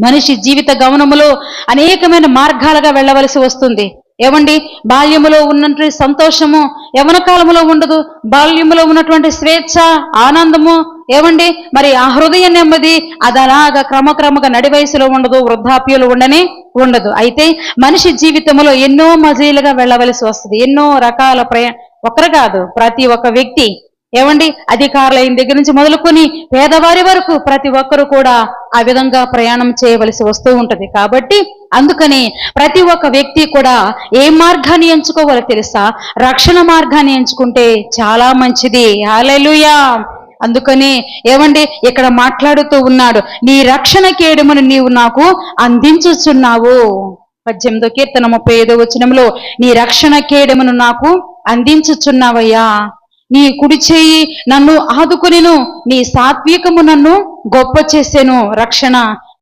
మనిషి జీవిత గమనములో అనేకమైన మార్గాలుగా వెళ్ళవలసి వస్తుంది. ఏమండి, బాల్యములో ఉన్నటువంటి సంతోషము యవన కాలములో ఉండదు. బాల్యములో ఉన్నటువంటి స్వేచ్ఛ, ఆనందము, ఏమండి మరి ఆ హృదయ నెమ్మది అది అలాగా క్రమక్రమంగా నడి వయసులో ఉండదు, వృద్ధాప్యంలో ఉండదు. అయితే మనిషి జీవితంలో ఎన్నో మజీలుగా వెళ్ళవలసి వస్తుంది. ఎన్నో రకాల ఒకరు కాదు, ప్రతి ఒక్క వ్యక్తి, ఏమండి అధికారులైన దగ్గర నుంచి మొదలుకొని పేదవారి వరకు ప్రతి ఒక్కరు కూడా ఆ విధంగా ప్రయాణం చేయవలసి వస్తూ ఉంటది. కాబట్టి అందుకని ప్రతి ఒక్క వ్యక్తి కూడా ఏ మార్గాన్ని ఎంచుకోవాలో తెలుసా? రక్షణ మార్గాన్ని ఎంచుకుంటే చాలా మంచిది. హల్లెలూయా. అందుకని ఏమండి ఇక్కడ మాట్లాడుతూ ఉన్నాడు, నీ రక్షణ కేడమును నీవు నాకు అందించుచున్నావు. 18వ కీర్తన 35వ వచనంలో, నీ రక్షణ కేడమును నాకు అందించుచున్నావయ్యా, నీ కుడి చేయి నన్ను ఆదుకునిను, నీ సాత్వికము నన్ను గొప్ప చేసెను. రక్షణ